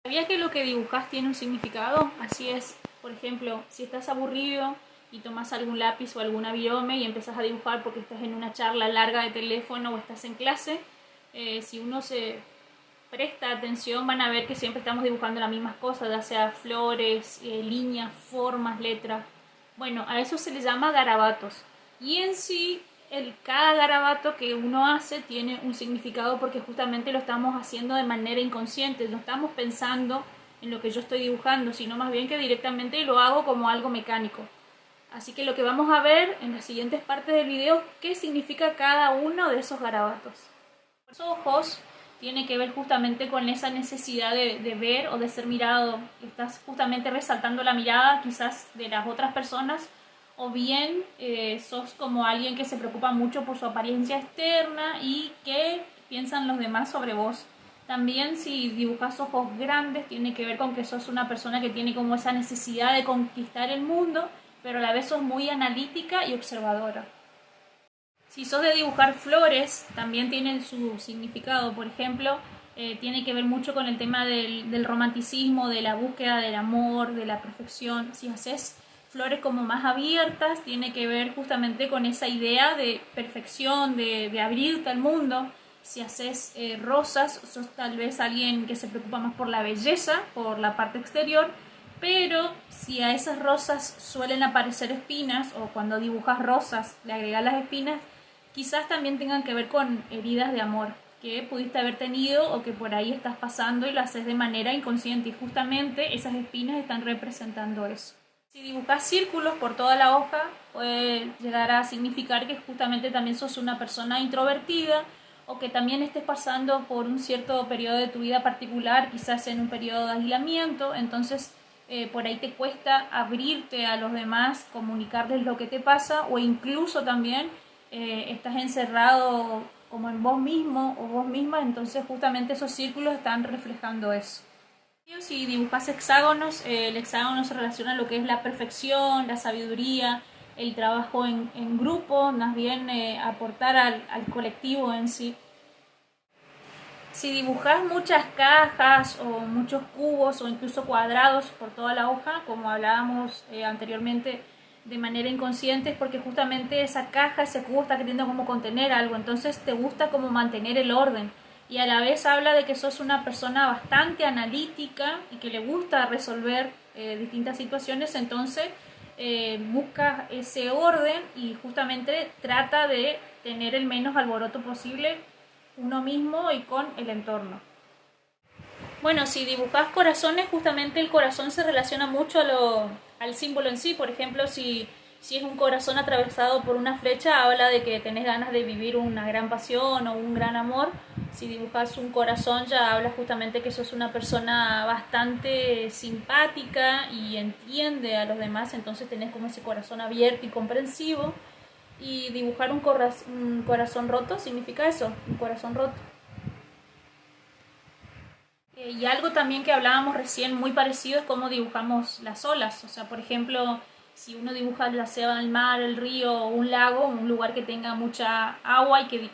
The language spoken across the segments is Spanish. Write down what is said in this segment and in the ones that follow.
¿Sabías que lo que dibujas tiene un significado? Así es, por ejemplo, si estás aburrido y tomas algún lápiz o algún avirome y empezás a dibujar porque estás en una charla larga de teléfono o estás en clase, si uno se presta atención van a ver que siempre estamos dibujando las mismas cosas, ya sea flores, líneas, formas, letras. Bueno, a eso se le llama garabatos. Y en sí, cada garabato que uno hace tiene un significado porque justamente lo estamos haciendo de manera inconsciente, no estamos pensando en lo que yo estoy dibujando, sino más bien que directamente lo hago como algo mecánico. Así que lo que vamos a ver en las siguientes partes del video es qué significa cada uno de esos garabatos. Los ojos tiene que ver justamente con esa necesidad de ver o de ser mirado. Estás justamente resaltando la mirada quizás de las otras personas o bien sos como alguien que se preocupa mucho por su apariencia externa y qué piensan los demás sobre vos. También si dibujas ojos grandes tiene que ver con que sos una persona que tiene como esa necesidad de conquistar el mundo, pero a la vez sos muy analítica y observadora. Si sos de dibujar flores, también tienen su significado. Por ejemplo, tiene que ver mucho con el tema del romanticismo, de la búsqueda del amor, de la perfección. Si haces flores como más abiertas, tiene que ver justamente con esa idea de perfección, de abrirte al mundo. Si haces rosas, sos tal vez alguien que se preocupa más por la belleza, por la parte exterior, pero si a esas rosas suelen aparecer espinas o cuando dibujas rosas le agregas las espinas, quizás también tengan que ver con heridas de amor que pudiste haber tenido o que por ahí estás pasando y lo haces de manera inconsciente y justamente esas espinas están representando eso. Si dibujas círculos por toda la hoja puede llegar a significar que justamente también sos una persona introvertida o que también estés pasando por un cierto periodo de tu vida particular, quizás en un periodo de aislamiento, entonces por ahí te cuesta abrirte a los demás, comunicarles lo que te pasa o incluso también estás encerrado como en vos mismo o vos misma, entonces justamente esos círculos están reflejando eso. Si dibujas hexágonos, el hexágono se relaciona a lo que es la perfección, la sabiduría, el trabajo en grupo, más bien aportar al colectivo en sí. Si dibujas muchas cajas o muchos cubos o incluso cuadrados por toda la hoja, como hablábamos anteriormente, de manera inconsciente, es porque justamente esa caja, ese cubo está queriendo como contener algo, entonces te gusta como mantener el orden y a la vez habla de que sos una persona bastante analítica y que le gusta resolver distintas situaciones, entonces busca ese orden y justamente trata de tener el menos alboroto posible uno mismo y con el entorno. Bueno, si dibujas corazones, justamente el corazón se relaciona mucho al símbolo en sí. Por ejemplo, si es un corazón atravesado por una flecha, habla de que tenés ganas de vivir una gran pasión o un gran amor. Si dibujas un corazón, ya habla justamente que sos una persona bastante simpática y entiende a los demás, entonces tenés como ese corazón abierto y comprensivo. Y dibujar un corazón roto significa eso, un corazón roto. Y algo también que hablábamos recién muy parecido es cómo dibujamos las olas. O sea, por ejemplo, si uno dibuja ya sea el mar, el río o un lago, un lugar que tenga mucha agua y que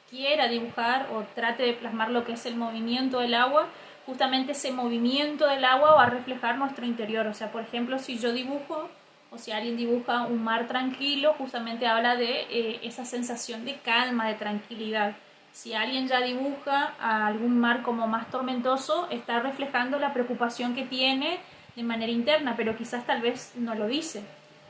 quiera dibujar o trate de plasmar lo que es el movimiento del agua, justamente ese movimiento del agua va a reflejar nuestro interior. O sea, por ejemplo, si yo dibujo o si alguien dibuja un mar tranquilo, justamente habla de esa sensación de calma, de tranquilidad. Si alguien ya dibuja a algún mar como más tormentoso, está reflejando la preocupación que tiene de manera interna, pero quizás tal vez no lo dice.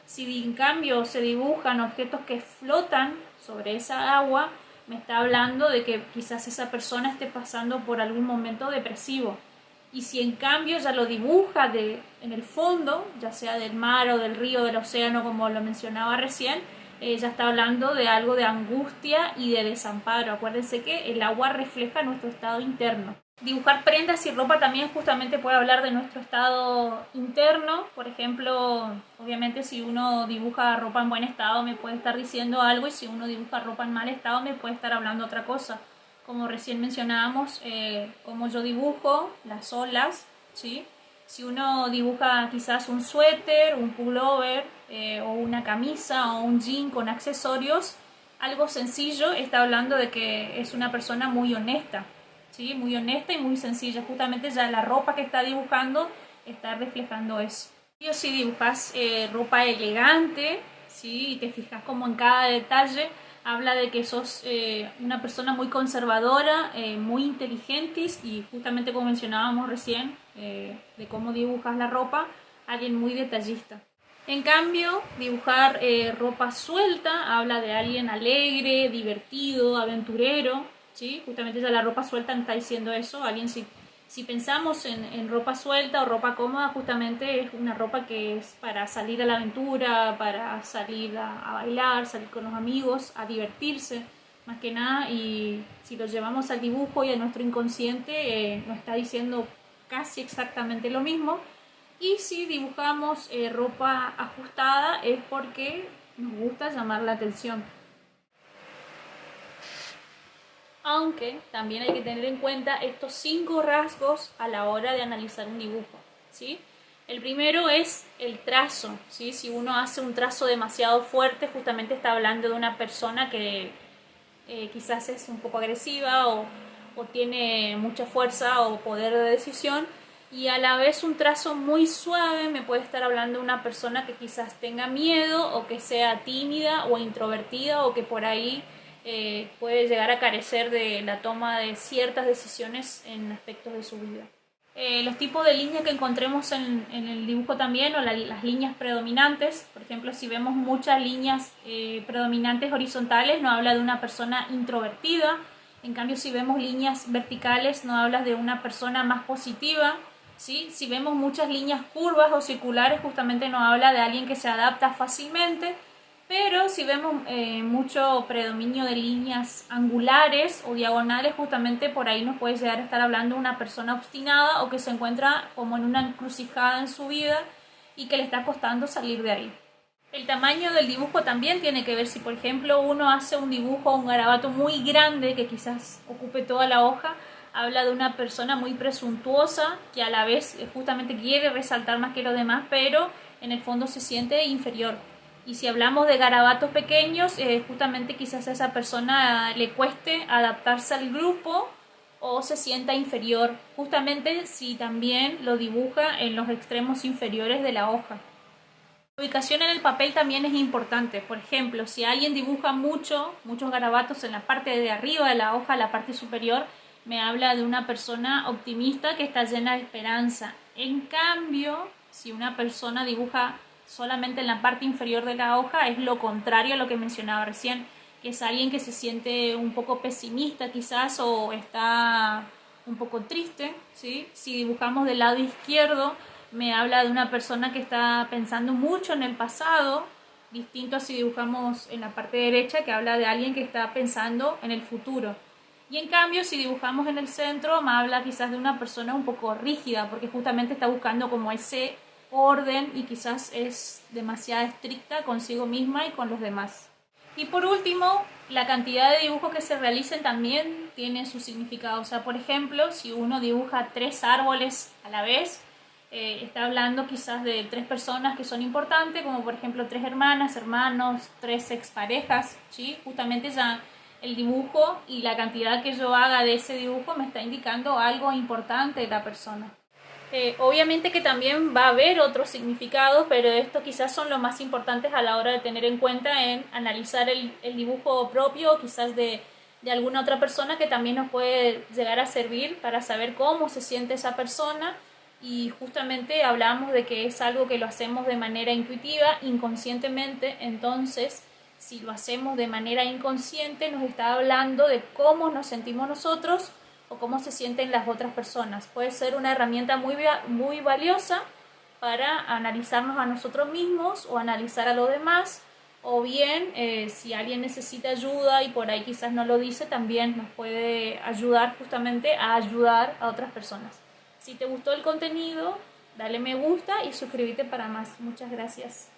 Si en cambio se dibujan objetos que flotan sobre esa agua, me está hablando de que quizás esa persona esté pasando por algún momento depresivo. Y si en cambio ya lo dibuja en el fondo, ya sea del mar o del río, del océano, como lo mencionaba recién, ya está hablando de algo de angustia y de desamparo. Acuérdense que el agua refleja nuestro estado interno. Dibujar prendas y ropa también justamente puede hablar de nuestro estado interno. Por ejemplo, obviamente si uno dibuja ropa en buen estado me puede estar diciendo algo y si uno dibuja ropa en mal estado me puede estar hablando otra cosa. Como recién mencionábamos, como yo dibujo las olas, ¿sí? Si uno dibuja quizás un suéter, un pullover o una camisa o un jean con accesorios, algo sencillo, está hablando de que es una persona muy honesta. ¿sí? Muy honesta y muy sencilla. Justamente ya la ropa que está dibujando está reflejando eso. Y o si dibujas ropa elegante, ¿sí? Y te fijas como en cada detalle, habla de que sos una persona muy conservadora, muy inteligente y justamente como mencionábamos recién, de cómo dibujas la ropa, alguien muy detallista. En cambio, dibujar ropa suelta habla de alguien alegre, divertido, aventurero, ¿sí? Justamente ya la ropa suelta está diciendo eso. Alguien, si pensamos en ropa suelta o ropa cómoda, justamente es una ropa que es para salir a la aventura, para salir a bailar, salir con los amigos, a divertirse, más que nada. Y si lo llevamos al dibujo y a nuestro inconsciente, nos está diciendo casi exactamente lo mismo. Y si dibujamos ropa ajustada es porque nos gusta llamar la atención. Aunque también hay que tener en cuenta estos 5 rasgos a la hora de analizar un dibujo, ¿sí? El primero es el trazo, ¿sí? Si uno hace un trazo demasiado fuerte, justamente está hablando de una persona que quizás es un poco agresiva o tiene mucha fuerza o poder de decisión, y a la vez un trazo muy suave me puede estar hablando de una persona que quizás tenga miedo o que sea tímida o introvertida o que por ahí puede llegar a carecer de la toma de ciertas decisiones en aspectos de su vida. Los tipos de líneas que encontremos en el dibujo también, o las líneas predominantes, por ejemplo, si vemos muchas líneas predominantes horizontales, nos habla de una persona introvertida. En cambio, si vemos líneas verticales, nos habla de una persona más positiva, ¿sí? Si vemos muchas líneas curvas o circulares, justamente nos habla de alguien que se adapta fácilmente. Pero si vemos mucho predominio de líneas angulares o diagonales, justamente por ahí nos puede llegar a estar hablando de una persona obstinada o que se encuentra como en una encrucijada en su vida y que le está costando salir de ahí. El tamaño del dibujo también tiene que ver. Si por ejemplo uno hace un dibujo, un garabato muy grande que quizás ocupe toda la hoja, habla de una persona muy presuntuosa que a la vez justamente quiere resaltar más que los demás, pero en el fondo se siente inferior. Y si hablamos de garabatos pequeños, justamente quizás a esa persona le cueste adaptarse al grupo o se sienta inferior, justamente si también lo dibuja en los extremos inferiores de la hoja. La ubicación en el papel también es importante. Por ejemplo, si alguien dibuja muchos garabatos en la parte de arriba de la hoja, la parte superior, me habla de una persona optimista que está llena de esperanza. En cambio, si una persona dibuja solamente en la parte inferior de la hoja, es lo contrario a lo que mencionaba recién, que es alguien que se siente un poco pesimista quizás o está un poco triste, ¿sí? Si dibujamos del lado izquierdo, me habla de una persona que está pensando mucho en el pasado, distinto a si dibujamos en la parte derecha, que habla de alguien que está pensando en el futuro. Y en cambio, si dibujamos en el centro, me habla quizás de una persona un poco rígida, porque justamente está buscando como ese orden y quizás es demasiado estricta consigo misma y con los demás. Y por último, la cantidad de dibujos que se realicen también tiene su significado. O sea, por ejemplo, si uno dibuja 3 árboles a la vez, está hablando quizás de 3 personas que son importantes, como por ejemplo 3 hermanas, hermanos, 3 exparejas, ¿sí? Justamente ya el dibujo y la cantidad que yo haga de ese dibujo me está indicando algo importante de la persona. Obviamente que también va a haber otros significados, pero estos quizás son los más importantes a la hora de tener en cuenta en analizar el dibujo propio, quizás de alguna otra persona que también nos puede llegar a servir para saber cómo se siente esa persona. Y justamente hablamos de que es algo que lo hacemos de manera intuitiva, inconscientemente. Entonces, si lo hacemos de manera inconsciente, nos está hablando de cómo nos sentimos nosotros o cómo se sienten las otras personas. Puede ser una herramienta muy valiosa para analizarnos a nosotros mismos o analizar a los demás, o bien si alguien necesita ayuda y por ahí quizás no lo dice, también nos puede ayudar justamente a ayudar a otras personas. Si te gustó el contenido, dale me gusta y suscríbete para más. Muchas gracias.